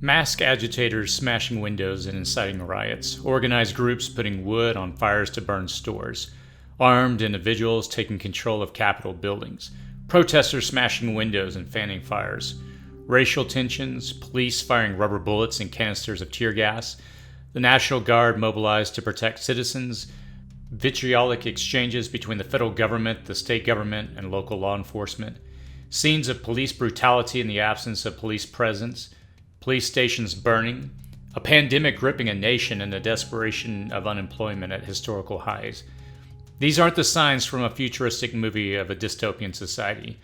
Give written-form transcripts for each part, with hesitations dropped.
Masked agitators smashing windows and inciting riots, organized groups putting wood on fires to burn stores, armed individuals taking control of Capitol buildings, protesters smashing windows and fanning fires, racial tensions, police firing rubber bullets and canisters of tear gas, the National Guard mobilized to protect citizens, vitriolic exchanges between the federal government, the state government, and local law enforcement, scenes of police brutality in the absence of police presence, police stations burning, a pandemic gripping a nation and the desperation of unemployment at historical highs. These aren't the signs from a futuristic movie of a dystopian society.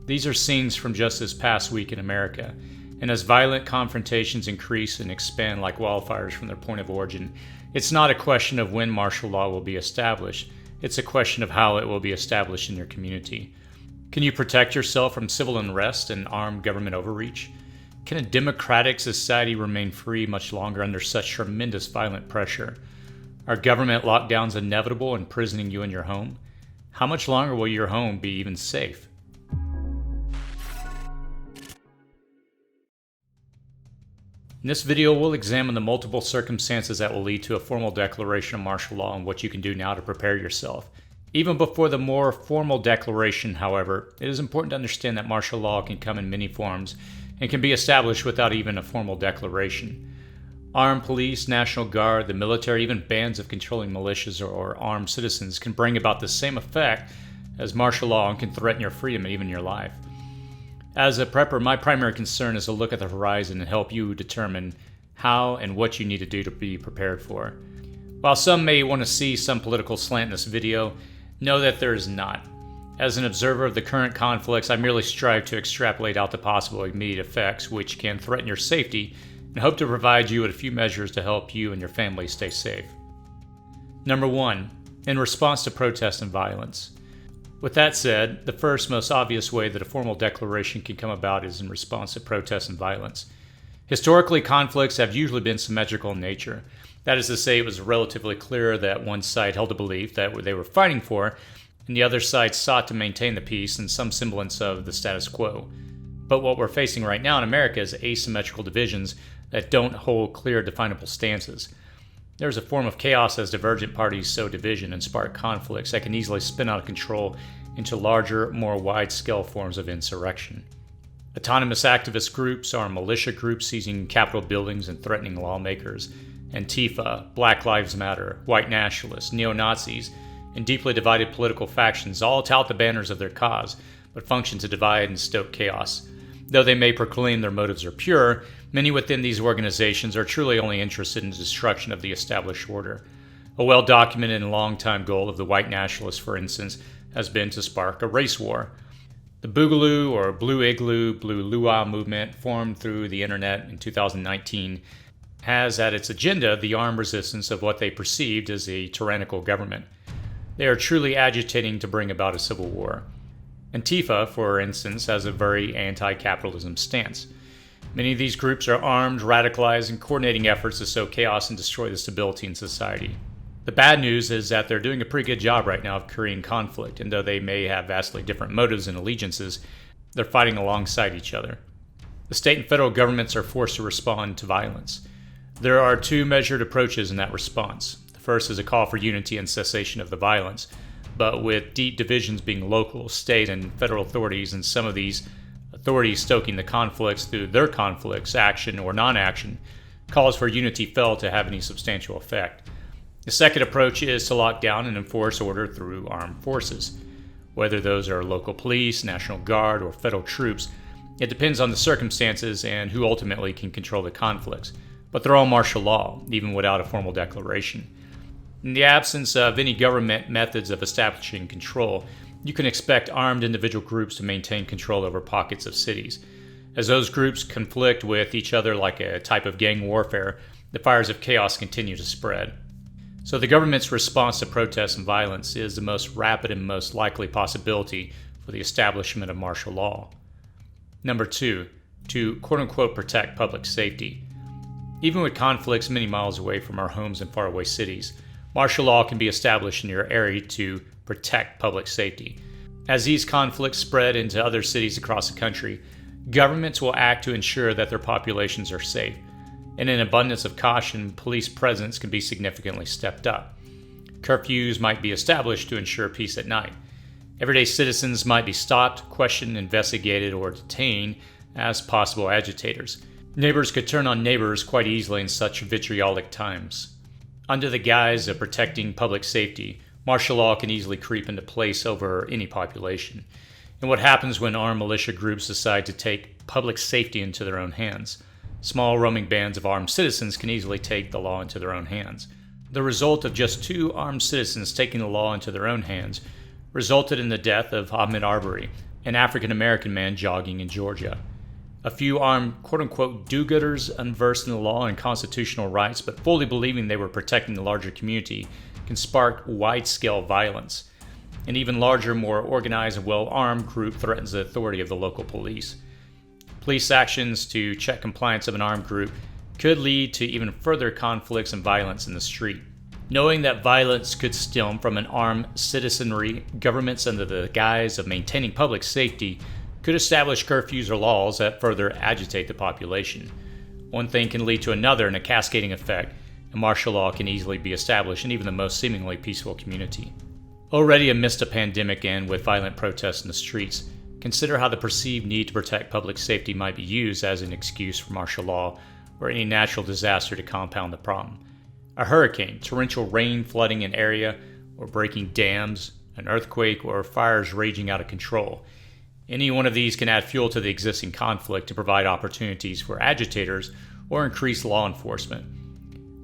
These are scenes from just this past week in America, and as violent confrontations increase and expand like wildfires from their point of origin, it's not a question of when martial law will be established, it's a question of how it will be established in your community. Can you protect yourself from civil unrest and armed government overreach? Can a democratic society remain free much longer under such tremendous violent pressure? Are government lockdowns inevitable, imprisoning you in your home? How much longer will your home be even safe? In this video, we'll examine the multiple circumstances that will lead to a formal declaration of martial law and what you can do now to prepare yourself. Even before the more formal declaration, however, it is important to understand that martial law can come in many forms and can be established without even a formal declaration. Armed police, National Guard, the military, even bands of controlling militias or armed citizens can bring about the same effect as martial law and can threaten your freedom and even your life. As a prepper, my primary concern is to look at the horizon and help you determine how and what you need to do to be prepared for. While some may want to see some political slant in this video, know that there is not. As an observer of the current conflicts, I merely strive to extrapolate out the possible immediate effects which can threaten your safety and hope to provide you with a few measures to help you and your family stay safe. Number 1. In response to protests and violence. With that said, the first most obvious way that a formal declaration can come about is in response to protests and violence. Historically, conflicts have usually been symmetrical in nature. That is to say, it was relatively clear that one side held a belief that they were fighting for, and the other side sought to maintain the peace and some semblance of the status quo. But what we're facing right now in America is asymmetrical divisions that don't hold clear, definable stances. There's a form of chaos as divergent parties sow division and spark conflicts that can easily spin out of control into larger, more wide-scale forms of insurrection. Autonomous activist groups are militia groups seizing Capitol buildings and threatening lawmakers. Antifa, Black Lives Matter, white nationalists, neo-Nazis, and deeply divided political factions all tout the banners of their cause, but function to divide and stoke chaos. Though they may proclaim their motives are pure, many within these organizations are truly only interested in the destruction of the established order. A well-documented and long-time goal of the white nationalists, for instance, has been to spark a race war. The Boogaloo or Blue Igloo, Blue Luau movement, formed through the internet in 2019, has at its agenda the armed resistance of what they perceived as a tyrannical government. They are truly agitating to bring about a civil war. Antifa, for instance, has a very anti-capitalism stance. Many of these groups are armed, radicalized, and coordinating efforts to sow chaos and destroy the stability in society. The bad news is that they're doing a pretty good job right now of creating conflict, and though they may have vastly different motives and allegiances, they're fighting alongside each other. The state and federal governments are forced to respond to violence. There are two measured approaches in that response. The first is a call for unity and cessation of the violence, but with deep divisions being local, state, and federal authorities, and some of these authorities stoking the conflicts through their conflicts, action or non-action, calls for unity fail to have any substantial effect. The second approach is to lock down and enforce order through armed forces. Whether those are local police, National Guard, or federal troops, it depends on the circumstances and who ultimately can control the conflicts. But they're all martial law, even without a formal declaration. In the absence of any government methods of establishing control, you can expect armed individual groups to maintain control over pockets of cities. As those groups conflict with each other like a type of gang warfare, the fires of chaos continue to spread. So the government's response to protests and violence is the most rapid and most likely possibility for the establishment of martial law. Number 2, to quote-unquote protect public safety. Even with conflicts many miles away from our homes in faraway cities, martial law can be established in your area to protect public safety. As these conflicts spread into other cities across the country, Governments will act to ensure that their populations are safe. In an abundance of caution, police presence can be significantly stepped up. Curfews might be established to ensure peace at night. Everyday citizens might be stopped, questioned, investigated, or detained as possible agitators. Neighbors could turn on neighbors quite easily in such vitriolic times. Under the guise of protecting public safety, martial law can easily creep into place over any population. And what happens when armed militia groups decide to take public safety into their own hands? Small roaming bands of armed citizens can easily take the law into their own hands. The result of just 2 armed citizens taking the law into their own hands resulted in the death of Ahmaud Arbery, an African-American man jogging in Georgia. A few armed quote-unquote do-gooders, unversed in the law and constitutional rights, but fully believing they were protecting the larger community, can spark wide-scale violence. An even larger, more organized and well-armed group threatens the authority of the local police. Police actions to check compliance of an armed group could lead to even further conflicts and violence in the street. Knowing that violence could stem from an armed citizenry, governments under the guise of maintaining public safety could establish curfews or laws that further agitate the population. One thing can lead to another in a cascading effect, and martial law can easily be established in even the most seemingly peaceful community. Already amidst a pandemic and with violent protests in the streets, consider how the perceived need to protect public safety might be used as an excuse for martial law or any natural disaster to compound the problem. A hurricane, torrential rain flooding an area, or breaking dams, an earthquake, or fires raging out of control. Any one of these can add fuel to the existing conflict to provide opportunities for agitators or increase law enforcement.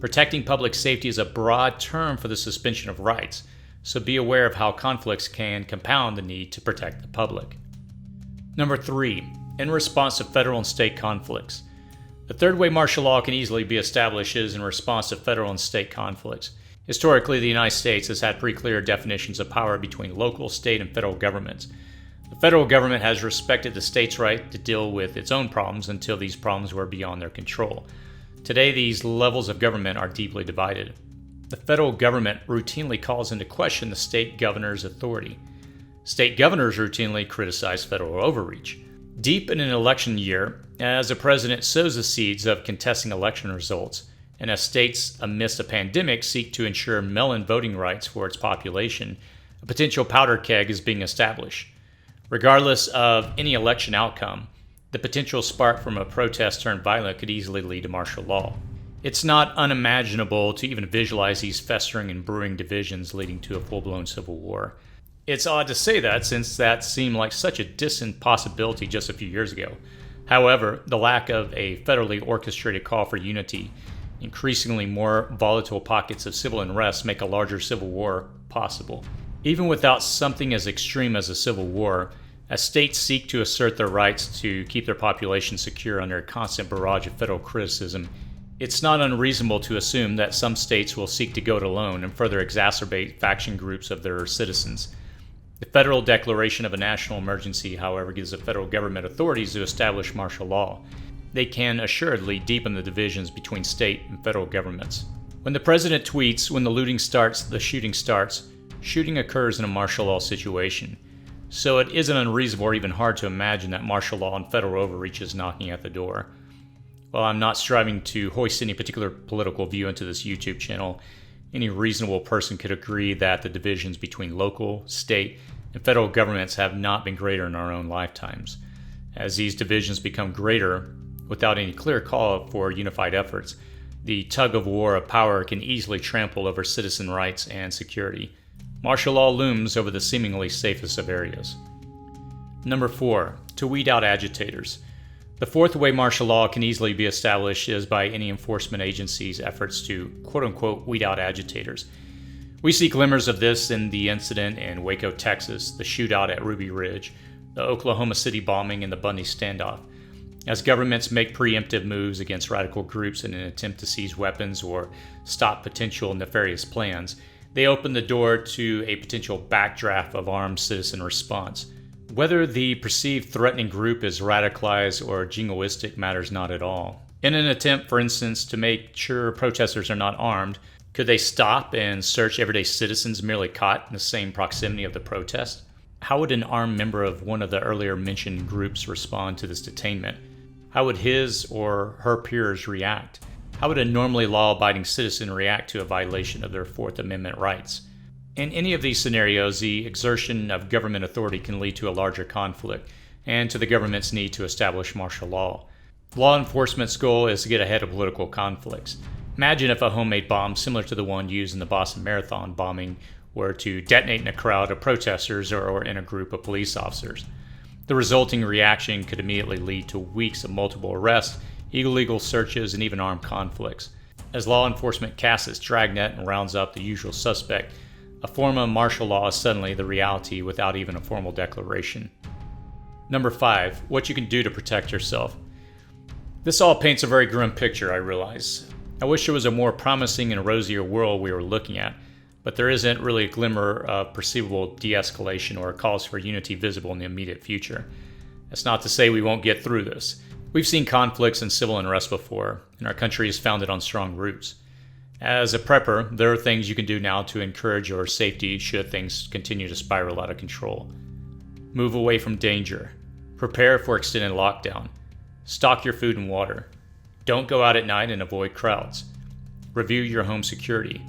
Protecting public safety is a broad term for the suspension of rights, so be aware of how conflicts can compound the need to protect the public. Number 3. In response to federal and state conflicts. The third way martial law can easily be established is in response to federal and state conflicts. Historically, the United States has had pretty clear definitions of power between local, state, and federal governments. The federal government has respected the state's right to deal with its own problems until these problems were beyond their control. Today, these levels of government are deeply divided. The federal government routinely calls into question the state governor's authority. State governors routinely criticize federal overreach. Deep in an election year, as a president sows the seeds of contesting election results, and as states amidst a pandemic seek to ensure mail-in voting rights for its population, a potential powder keg is being established. Regardless of any election outcome, the potential spark from a protest turned violent could easily lead to martial law. It's not unimaginable to even visualize these festering and brewing divisions leading to a full-blown civil war. It's odd to say that, since that seemed like such a distant possibility just a few years ago. However, the lack of a federally orchestrated call for unity, increasingly more volatile pockets of civil unrest make a larger civil war possible. Even without something as extreme as a civil war, as states seek to assert their rights to keep their population secure under a constant barrage of federal criticism, it's not unreasonable to assume that some states will seek to go it alone and further exacerbate faction groups of their citizens. The federal declaration of a national emergency, however, gives the federal government authorities to establish martial law. They can assuredly deepen the divisions between state and federal governments. When the president tweets, "When the looting starts, the shooting starts," shooting occurs in a martial law situation. So it isn't unreasonable or even hard to imagine that martial law and federal overreach is knocking at the door. While I'm not striving to hoist any particular political view into this YouTube channel, any reasonable person could agree that the divisions between local, state, and federal governments have not been greater in our own lifetimes. As these divisions become greater, without any clear call for unified efforts, the tug-of-war of power can easily trample over citizen rights and security. Martial law looms over the seemingly safest of areas. Number 4. To weed out agitators. The fourth way martial law can easily be established is by any enforcement agency's efforts to quote-unquote weed out agitators. We see glimmers of this in the incident in Waco, Texas, the shootout at Ruby Ridge, the Oklahoma City bombing, and the Bundy standoff. As governments make preemptive moves against radical groups in an attempt to seize weapons or stop potential nefarious plans, they open the door to a potential backdraft of armed citizen response. Whether the perceived threatening group is radicalized or jingoistic matters not at all. In an attempt, for instance, to make sure protesters are not armed, could they stop and search everyday citizens merely caught in the same proximity of the protest? How would an armed member of one of the earlier mentioned groups respond to this detainment? How would his or her peers react? How would a normally law-abiding citizen react to a violation of their Fourth Amendment rights? In any of these scenarios, the exertion of government authority can lead to a larger conflict and to the government's need to establish martial law. Law enforcement's goal is to get ahead of political conflicts. Imagine if a homemade bomb similar to the one used in the Boston Marathon bombing were to detonate in a crowd of protesters or in a group of police officers. The resulting reaction could immediately lead to weeks of multiple arrests, illegal searches, and even armed conflicts. As law enforcement casts its dragnet and rounds up the usual suspect, a form of martial law is suddenly the reality without even a formal declaration. Number 5. What you can do to protect yourself. This all paints a very grim picture, I realize. I wish there was a more promising and rosier world we were looking at, but there isn't really a glimmer of perceivable de-escalation or calls for unity visible in the immediate future. That's not to say we won't get through this. We've seen conflicts and civil unrest before, and our country is founded on strong roots. As a prepper, there are things you can do now to encourage your safety should things continue to spiral out of control. Move away from danger. Prepare for extended lockdown. Stock your food and water. Don't go out at night and avoid crowds. Review your home security.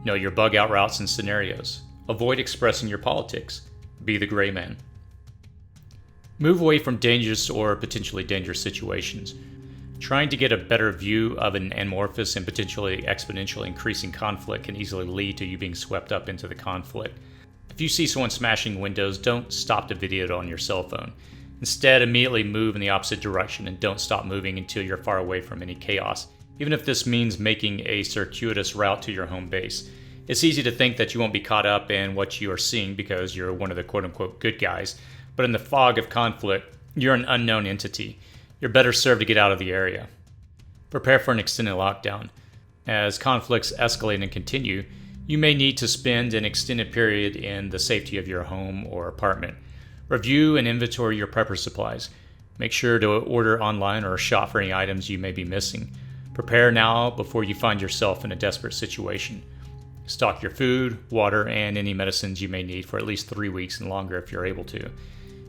Know your bug out routes and scenarios. Avoid expressing your politics. Be the gray man. Move away from dangerous or potentially dangerous situations. Trying to get a better view of an amorphous and potentially exponentially increasing conflict can easily lead to you being swept up into the conflict. If you see someone smashing windows, don't stop to video it on your cell phone. Instead, immediately move in the opposite direction and don't stop moving until you're far away from any chaos, even if this means making a circuitous route to your home base. It's easy to think that you won't be caught up in what you are seeing because you're one of the quote-unquote good guys, but in the fog of conflict, you're an unknown entity. You're better served to get out of the area. Prepare for an extended lockdown. As conflicts escalate and continue, you may need to spend an extended period in the safety of your home or apartment. Review and inventory your prepper supplies. Make sure to order online or shop for any items you may be missing. Prepare now before you find yourself in a desperate situation. Stock your food, water, and any medicines you may need for at least 3 weeks and longer if you're able to.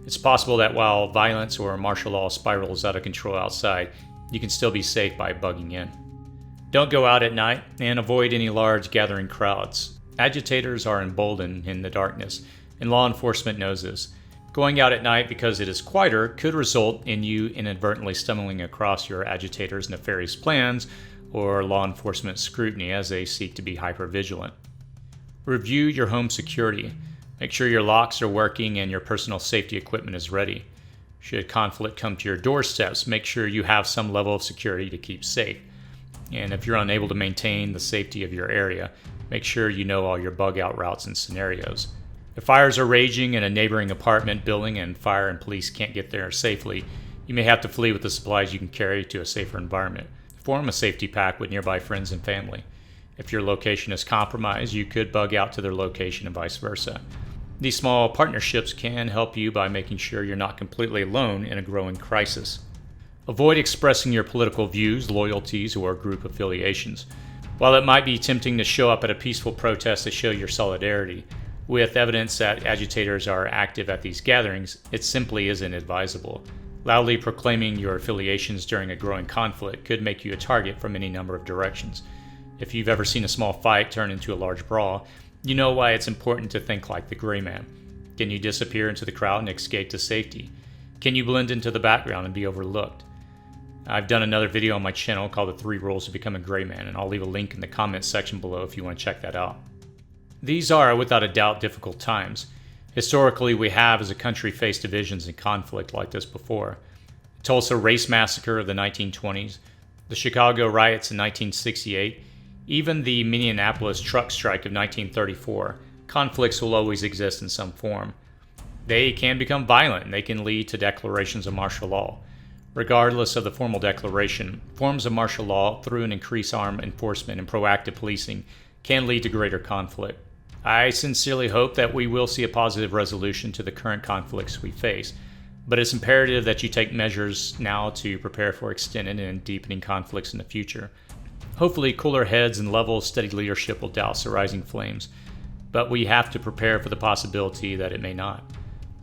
It's possible that while violence or martial law spirals out of control outside, you can still be safe by bugging in. Don't go out at night and avoid any large gathering crowds. Agitators are emboldened in the darkness, and law enforcement knows this. Going out at night because it is quieter could result in you inadvertently stumbling across your agitators' nefarious plans or law enforcement scrutiny as they seek to be hypervigilant. Review your home security. Make sure your locks are working and your personal safety equipment is ready. Should conflict come to your doorsteps, make sure you have some level of security to keep safe. And if you're unable to maintain the safety of your area, make sure you know all your bug out routes and scenarios. If fires are raging in a neighboring apartment building and fire and police can't get there safely, you may have to flee with the supplies you can carry to a safer environment. Form a safety pact with nearby friends and family. If your location is compromised, you could bug out to their location and vice versa. These small partnerships can help you by making sure you're not completely alone in a growing crisis. Avoid expressing your political views, loyalties, or group affiliations. While it might be tempting to show up at a peaceful protest to show your solidarity, with evidence that agitators are active at these gatherings, it simply isn't advisable. Loudly proclaiming your affiliations during a growing conflict could make you a target from any number of directions. If you've ever seen a small fight turn into a large brawl, you know why it's important to think like the gray man. Can you disappear into the crowd and escape to safety? Can you blend into the background and be overlooked? I've done another video on my channel called The 3 Rules to Become a Gray Man, and I'll leave a link in the comments section below if you want to check that out. These are, without a doubt, difficult times. Historically, we have, as a country, faced divisions and conflict like this before. The Tulsa race massacre of the 1920s, the Chicago riots in 1968, even the Minneapolis truck strike of 1934. Conflicts will always exist in some form. They can become violent, and they can lead to declarations of martial law. Regardless of the formal declaration, forms of martial law, through an increased armed enforcement and proactive policing, can lead to greater conflict. I sincerely hope that we will see a positive resolution to the current conflicts we face, but it's imperative that you take measures now to prepare for extended and deepening conflicts in the future. Hopefully, cooler heads and level, steady leadership will douse the rising flames, but we have to prepare for the possibility that it may not.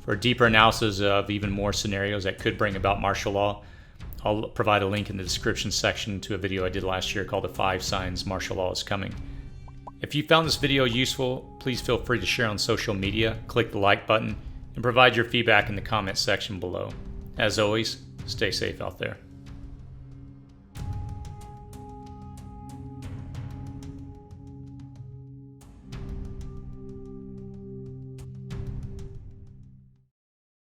For a deeper analysis of even more scenarios that could bring about martial law, I'll provide a link in the description section to a video I did last year called The 5 Signs Martial Law is Coming. If you found this video useful, please feel free to share on social media, click the like button, and provide your feedback in the comments section below. As always, stay safe out there.